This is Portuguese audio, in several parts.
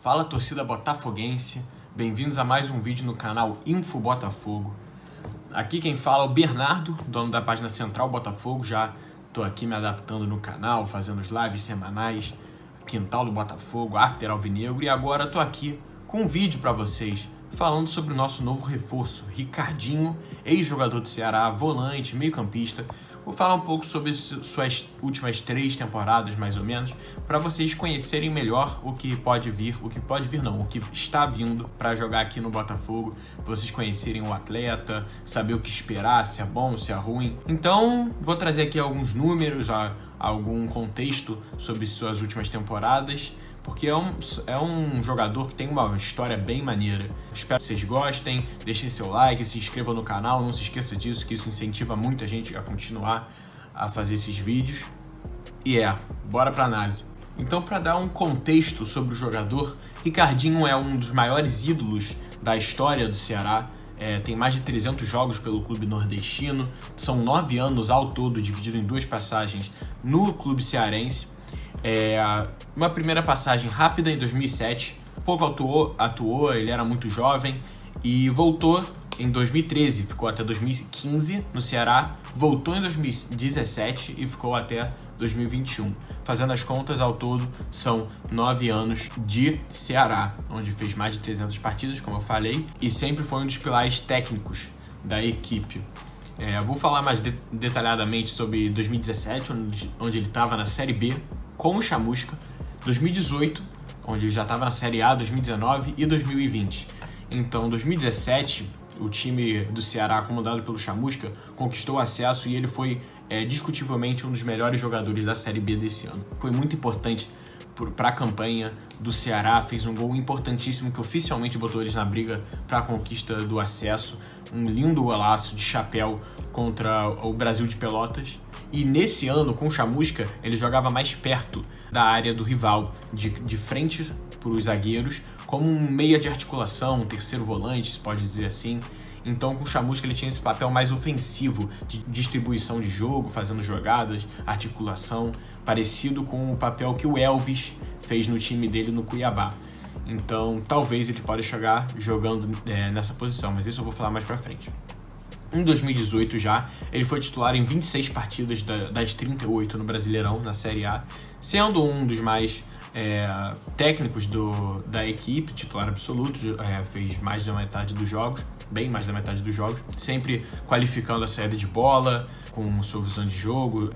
Fala, torcida botafoguense, bem-vindos a mais um vídeo no canal Info Botafogo. Aqui quem fala é o Bernardo, dono da página Central Botafogo. Já estou aqui me adaptando no canal, fazendo os lives semanais, Quintal do Botafogo, After Alvinegro, e agora estou aqui com um vídeo para vocês falando sobre o nosso novo reforço, Ricardinho, ex-jogador do Ceará, volante, meio-campista. Vou falar um pouco sobre suas últimas 3 temporadas, mais ou menos, para vocês conhecerem melhor o que pode vir, o que está vindo para jogar aqui no Botafogo, vocês conhecerem o atleta, saber o que esperar, se é bom, se é ruim. Então, vou trazer aqui alguns números, algum contexto sobre suas últimas temporadas, porque é um jogador que tem uma história bem maneira. Espero que vocês gostem, deixem seu like, se inscrevam no canal, não se esqueça disso, que isso incentiva muito a gente a continuar a fazer esses vídeos. E bora pra análise. Então, para dar um contexto sobre o jogador, Ricardinho é um dos maiores ídolos da história do Ceará. Tem mais de 300 jogos pelo clube nordestino, são 9 anos ao todo, dividido em 2 passagens no clube cearense. Uma primeira passagem rápida em 2007, pouco atuou, ele era muito jovem e voltou em 2013, ficou até 2015 no Ceará, voltou em 2017 e ficou até 2021. Fazendo as contas, ao todo são 9 anos de Ceará, onde fez mais de 300 partidas, como eu falei, e sempre foi um dos pilares técnicos da equipe. Vou falar mais detalhadamente sobre 2017, onde ele estava na Série B, com o Chamusca, 2018, onde ele já estava na Série A, 2019 e 2020. Então, 2017, o time do Ceará, comandado pelo Chamusca, conquistou o acesso e ele foi discutivelmente um dos melhores jogadores da Série B desse ano. Foi muito importante para a campanha do Ceará, fez um gol importantíssimo que oficialmente botou eles na briga para a conquista do acesso, um lindo golaço de chapéu contra o Brasil de Pelotas. E nesse ano, com o Chamusca, ele jogava mais perto da área do rival, de frente para os zagueiros, como um meia de articulação, um terceiro volante, se pode dizer assim. Então, com o Chamusca, ele tinha esse papel mais ofensivo, de distribuição de jogo, fazendo jogadas, articulação, parecido com o papel que o Elvis fez no time dele no Cuiabá. Então, talvez ele pode chegar jogando nessa posição, mas isso eu vou falar mais pra frente. Em 2018 já, ele foi titular em 26 partidas das 38 no Brasileirão, na Série A, sendo um dos mais técnicos da equipe, titular absoluto, fez mais da metade dos jogos, bem mais da metade dos jogos, sempre qualificando a saída de bola, com sua visão de jogo,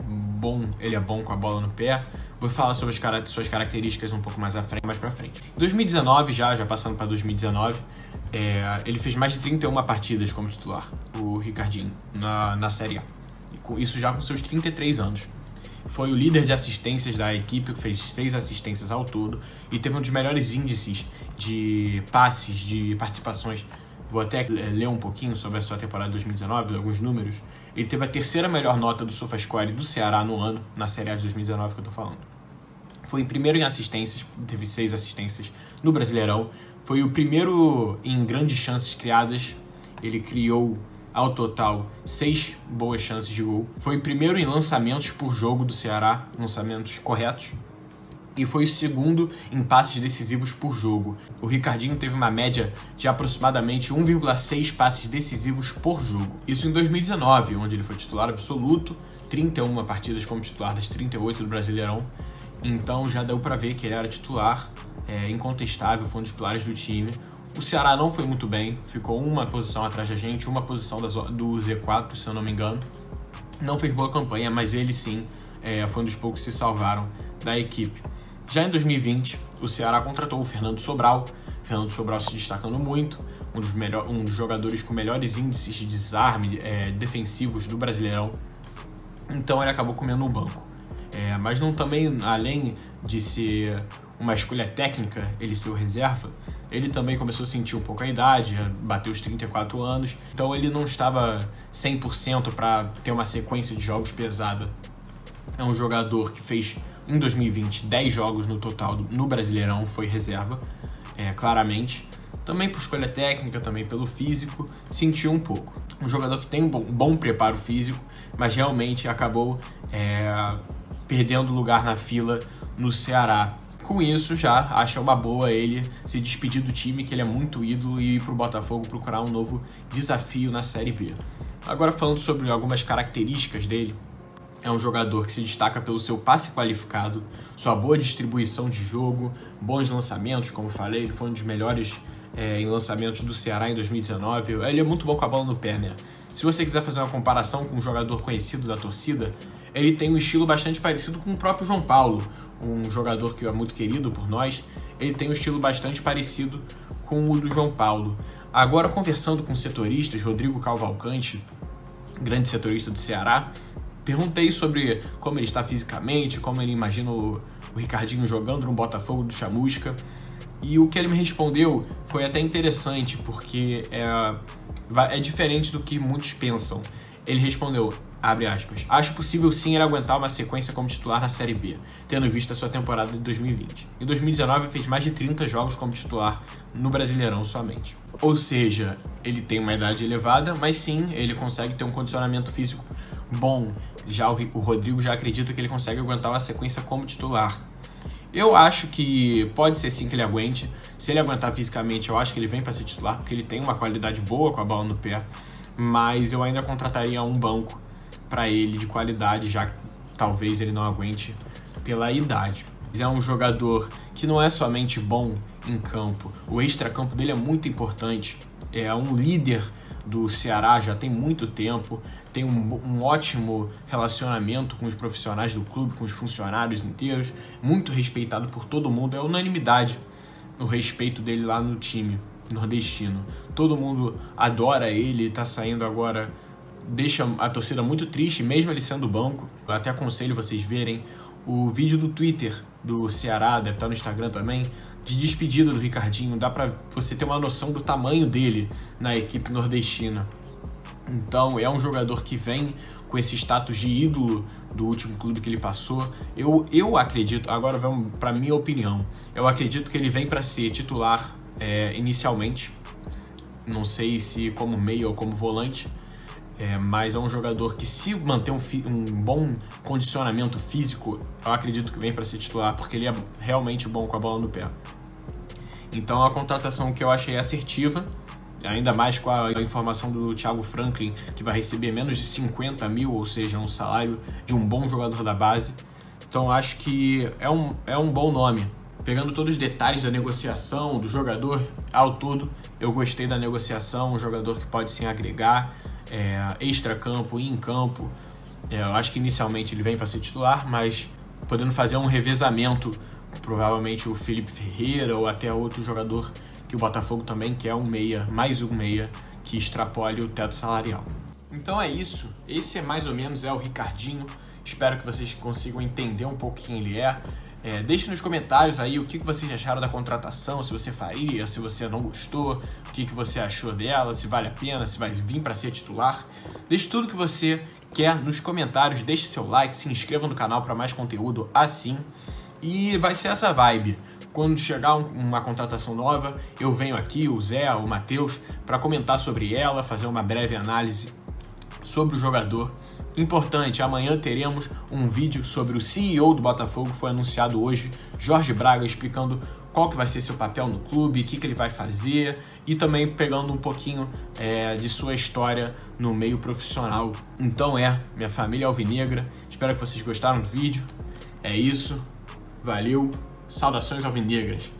ele é bom com a bola no pé. Vou falar sobre suas características um pouco mais pra frente. Em 2019, já passando para 2019, ele fez mais de 31 partidas como titular, o Ricardinho, na Série A. Isso já com seus 33 anos. Foi o líder de assistências da equipe, que fez 6 assistências ao todo e teve um dos melhores índices de passes, de participações. Vou até ler um pouquinho sobre a sua temporada de 2019, alguns números. Ele teve a 3ª melhor nota do SofaScore do Ceará no ano, na Série A de 2019 que eu tô falando. Foi o primeiro em assistências, teve 6 assistências no Brasileirão. Foi o primeiro em grandes chances criadas, ele criou ao total 6 boas chances de gol. Foi o primeiro em lançamentos por jogo do Ceará, lançamentos corretos. E foi o segundo em passes decisivos por jogo. O Ricardinho teve uma média de aproximadamente 1,6 passes decisivos por jogo. Isso em 2019, onde ele foi titular absoluto, 31 partidas como titular das 38 do Brasileirão. Então já deu para ver que ele era titular, incontestável, foi um dos pilares do time. O Ceará não foi muito bem, ficou uma posição atrás da gente, uma posição do Z4, se eu não me engano. Não fez boa campanha, mas ele sim foi um dos poucos que se salvaram da equipe. Já em 2020, o Ceará contratou o Fernando Sobral se destacando muito, um dos jogadores com melhores índices de desarme defensivos do Brasileirão. Então ele acabou comendo o banco. Mas não também, além de ser uma escolha técnica, ele ser o reserva, ele também começou a sentir um pouco a idade, bateu os 34 anos, então ele não estava 100% para ter uma sequência de jogos pesada. É um jogador que fez, em 2020, 10 jogos no total no Brasileirão, foi reserva, claramente. Também por escolha técnica, também pelo físico, sentiu um pouco. Um jogador que tem um bom preparo físico, mas realmente acabou perdendo lugar na fila no Ceará, com isso já acha uma boa ele se despedir do time, que ele é muito ídolo, e ir para o Botafogo procurar um novo desafio na Série B. Agora falando sobre algumas características dele, é um jogador que se destaca pelo seu passe qualificado, sua boa distribuição de jogo, bons lançamentos, como falei, ele foi um dos melhores em lançamentos do Ceará em 2019, ele é muito bom com a bola no pé, né? Se você quiser fazer uma comparação com um jogador conhecido da torcida, ele tem um estilo bastante parecido com o próprio João Paulo, um jogador que é muito querido por nós, ele tem um estilo bastante parecido com o do João Paulo. Agora, conversando com setoristas, Rodrigo Cavalcante, grande setorista do Ceará, perguntei sobre como ele está fisicamente, como ele imagina o Ricardinho jogando no Botafogo do Chamusca, e o que ele me respondeu foi até interessante, porque é diferente do que muitos pensam. Ele respondeu, abre aspas, acho possível sim ele aguentar uma sequência como titular na Série B, tendo visto a sua temporada de 2020. Em 2019 fez mais de 30 jogos como titular no Brasileirão somente. Ou seja, ele tem uma idade elevada, mas sim, ele consegue ter um condicionamento físico bom. Já o Rodrigo já acredita que ele consegue aguentar uma sequência como titular. Eu acho que pode ser sim que ele aguente. Se ele aguentar fisicamente, eu acho que ele vem para ser titular, porque ele tem uma qualidade boa com a bola no pé. Mas eu ainda contrataria um banco para ele de qualidade, já que talvez ele não aguente pela idade. É um jogador que não é somente bom em campo, o extracampo dele é muito importante. É um líder do Ceará já tem muito tempo, tem um ótimo relacionamento com os profissionais do clube, com os funcionários inteiros, muito respeitado por todo mundo, é unanimidade o respeito dele lá no time nordestino. Todo mundo adora ele, tá saindo agora, deixa a torcida muito triste, mesmo ele sendo banco. Eu até aconselho vocês verem o vídeo do Twitter do Ceará, deve estar no Instagram também, de despedida do Ricardinho. Dá pra você ter uma noção do tamanho dele na equipe nordestina. Então é um jogador que vem com esse status de ídolo do último clube que ele passou. Eu acredito, agora vamos para minha opinião, eu acredito que ele vem para ser titular inicialmente, não sei se como meia ou como volante, mas é um jogador que, se manter um bom condicionamento físico, eu acredito que vem para ser titular, porque ele é realmente bom com a bola no pé. Então é uma contratação que eu achei assertiva, ainda mais com a informação do Thiago Franklin, que vai receber menos de 50 mil, ou seja, um salário de um bom jogador da base. Então acho que é um bom nome. Pegando todos os detalhes da negociação, do jogador ao todo, eu gostei da negociação, um jogador que pode sim agregar, extra-campo e em campo. Eu acho que inicialmente ele vem para ser titular, mas podendo fazer um revezamento, provavelmente o Felipe Ferreira ou até outro jogador que o Botafogo também quer, mais um meia que extrapole o teto salarial. Então é isso, esse mais ou menos é o Ricardinho. Espero que vocês consigam entender um pouco quem ele é. Deixe nos comentários aí o que vocês acharam da contratação, se você faria, se você não gostou, o que você achou dela, se vale a pena, se vai vir para ser titular. Deixe tudo que você quer nos comentários, deixe seu like, se inscreva no canal para mais conteúdo assim. E vai ser essa vibe. Quando chegar uma contratação nova, eu venho aqui, o Zé, o Matheus, para comentar sobre ela, fazer uma breve análise sobre o jogador. Importante, amanhã teremos um vídeo sobre o CEO do Botafogo, que foi anunciado hoje, Jorge Braga, explicando qual que vai ser seu papel no clube, o que ele vai fazer, e também pegando um pouquinho de sua história no meio profissional. Então minha família alvinegra, espero que vocês gostaram do vídeo. É isso, valeu, saudações alvinegras.